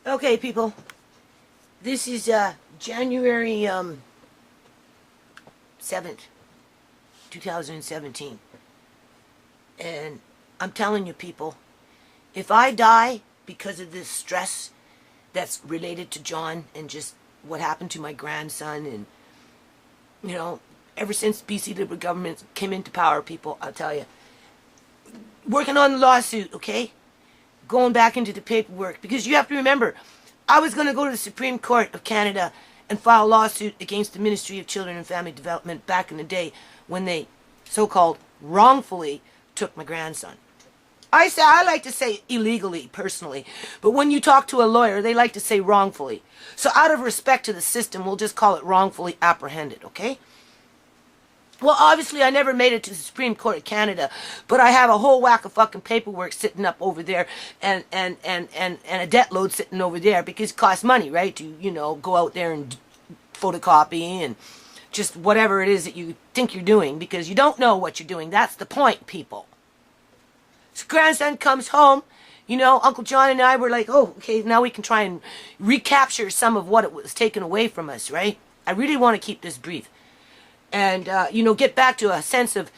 Okay, people. This is January 7th, 2017. And I'm telling you, people, if I die because of this stress that's related to John and just what happened to my grandson, and, you know, ever since BC Liberal government came into power, people, I'll tell you, working on the lawsuit, okay? Going back into the paperwork, because you have to remember, I was going to go to the Supreme Court of Canada and file a lawsuit against the Ministry of Children and Family Development back in the day when they so-called wrongfully took my grandson. I like to say illegally, personally, but when you talk to a lawyer, they like to say wrongfully. So out of respect to the system, we'll just call it wrongfully apprehended, okay? Well, obviously, I never made it to the Supreme Court of Canada, but I have a whole whack of fucking paperwork sitting up over there, and a debt load sitting over there, because it costs money, right? To, you know, go out there and photocopy and just whatever it is that you think you're doing, because you don't know what you're doing. That's the point, people. So grandson comes home, you know, Uncle John and I were like, oh, okay, now we can try and recapture some of what it was taken away from us, right? I really want to keep this brief. And, you know, get back to a sense of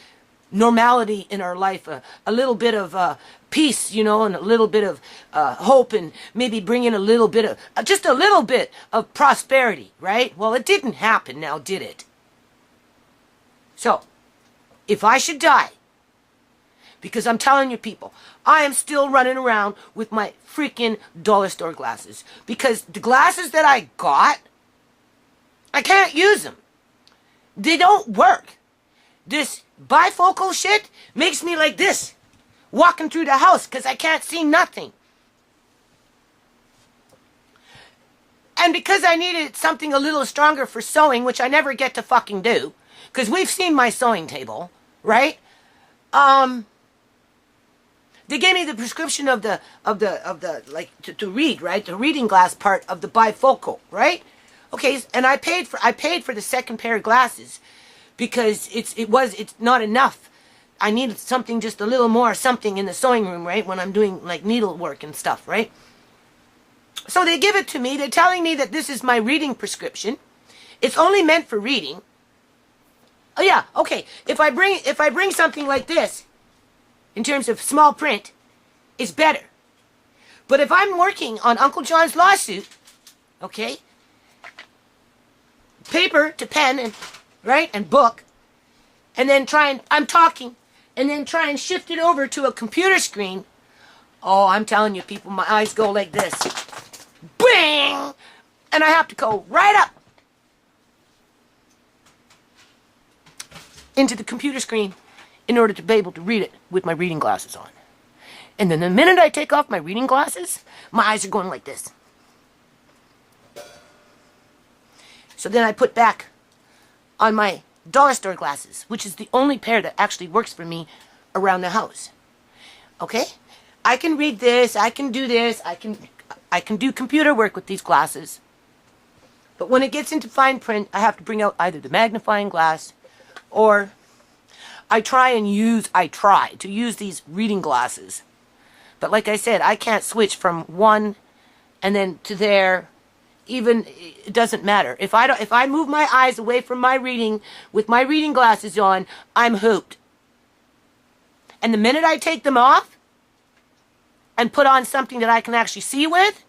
normality in our life, a little bit of peace, you know, and a little bit of hope, and maybe bring in a little bit of, just a little bit of prosperity, right? Well, it didn't happen now, did it? So, if I should die, because I'm telling you, people, I am still running around with my freaking dollar store glasses, because the glasses that I got, I can't use them. They don't work. This bifocal shit makes me like this, walking through the house, because I can't see nothing. And because I needed something a little stronger for sewing, which I never get to fucking do, because we've seen my sewing table, right? They gave me the prescription of the like to read, right? The reading glass part of the bifocal, right? Okay, and I paid for the second pair of glasses, because it's not enough. I needed something, just a little more something in the sewing room, right? When I'm doing like needlework and stuff, right? So they give it to me. They're telling me that this is my reading prescription. It's only meant for reading. Oh yeah, okay. If I bring something like this, in terms of small print, it's better. But if I'm working on Uncle John's lawsuit, okay, paper to pen, and right, and book, and then I'm talking, and then try and shift it over to a computer screen. Oh, I'm telling you, people, my eyes go like this. Bang! And I have to go right up into the computer screen in order to be able to read it with my reading glasses on. And then the minute I take off my reading glasses, my eyes are going like this. So then I put back on my dollar store glasses, which is the only pair that actually works for me around the house. Okay? I can read this, I can do this, I can do computer work with these glasses. But when it gets into fine print, I have to bring out either the magnifying glass, or I try to use these reading glasses. But like I said, I can't switch from one and then to there. Even, it doesn't matter. If I move my eyes away from my reading with my reading glasses on, I'm hooped. And the minute I take them off and put on something that I can actually see with,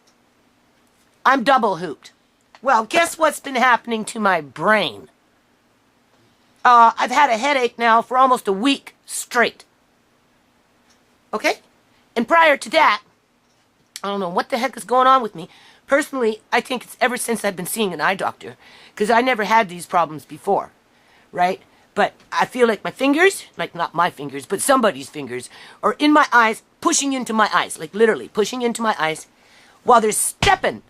I'm double hooped. Well, guess what's been happening to my brain? I've had a headache now for almost a week straight. Okay? And prior to that, I don't know what the heck is going on with me. Personally, I think it's ever since I've been seeing an eye doctor, because I never had these problems before, right? But I feel like my fingers, like not my fingers, but somebody's fingers, are in my eyes, pushing into my eyes, like literally pushing into my eyes, while they're stepping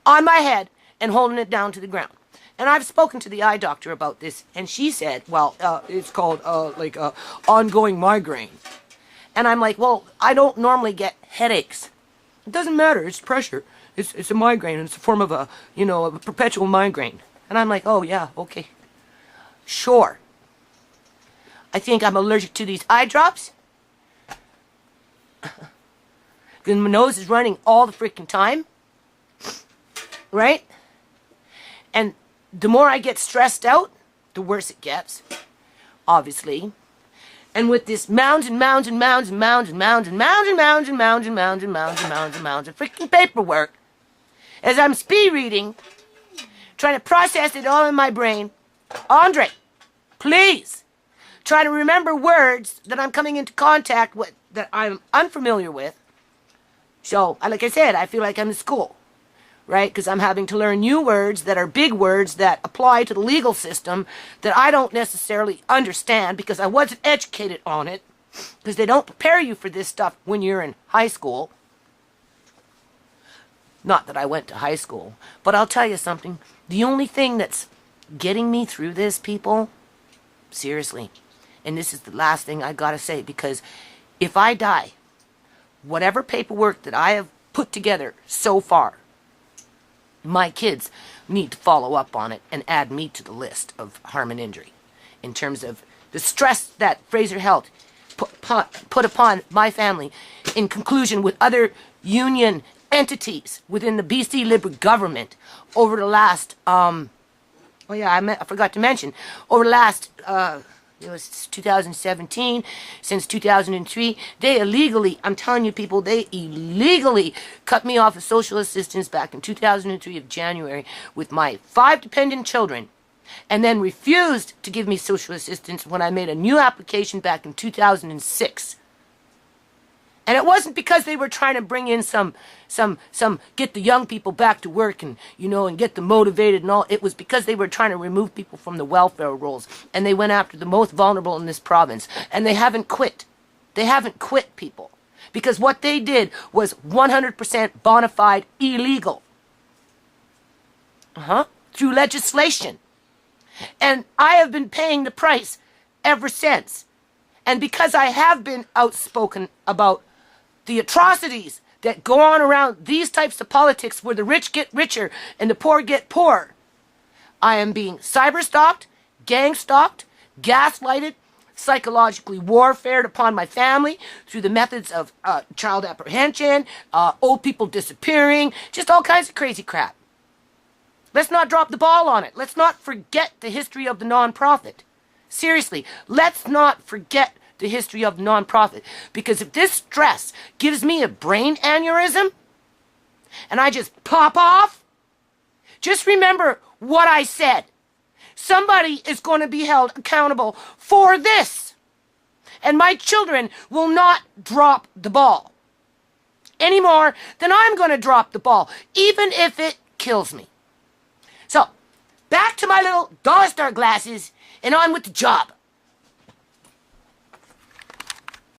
on my head and holding it down to the ground. And I've spoken to the eye doctor about this, and she said, well, it's called, ongoing migraine. And I'm like, well, I don't normally get headaches. It doesn't matter, it's pressure. It's a migraine, and it's a form of a perpetual migraine. And I'm like, oh yeah, okay. Sure. I think I'm allergic to these eye drops. Because my nose is running all the freaking time. right? And the more I get stressed out, the worse it gets, obviously. And with this mounds and mounds and mounds and mounds and mounds and mounds and mounds and mounds and mounds and mounds and mounds and mounds of freaking paperwork, as I'm speed reading, trying to process it all in my brain, Andre, please, try to remember words that I'm coming into contact with that I'm unfamiliar with. So, like I said, I feel like I'm in school, right? Because I'm having to learn new words that are big words that apply to the legal system that I don't necessarily understand because I wasn't educated on it, because they don't prepare you for this stuff when you're in high school. Not that I went to high school, but I'll tell you something. The only thing that's getting me through this, people, seriously, and this is the last thing I gotta say, because if I die, whatever paperwork that I have put together so far, my kids need to follow up on it and add me to the list of harm and injury in terms of the stress that Fraser Health put upon my family in conclusion with other union entities within the BC Liberal government over the last, I forgot to mention, over the last, it was 2017, since 2003, they illegally, I'm telling you people, they illegally cut me off of social assistance back in 2003 of January with my 5 dependent children, and then refused to give me social assistance when I made a new application back in 2006. And it wasn't because they were trying to bring in some get the young people back to work and, and get them motivated and all. It was because they were trying to remove people from the welfare rolls. And they went after the most vulnerable in this province. And they haven't quit. They haven't quit, people. Because what they did was 100% bona fide illegal. Through legislation. And I have been paying the price ever since. And because I have been outspoken about the atrocities that go on around these types of politics where the rich get richer and the poor get poorer, I am being cyber-stalked, gang-stalked, gaslighted, psychologically warfared upon my family through the methods of child apprehension, old people disappearing, just all kinds of crazy crap. Let's not drop the ball on it. Let's not forget the history of the nonprofit. Seriously, let's not forget the history of the nonprofit. Because if this stress gives me a brain aneurysm and I just pop off, just remember what I said. Somebody is going to be held accountable for this. And my children will not drop the ball any more than I'm going to drop the ball, even if it kills me. So, back to my little dollar store glasses and on with the job.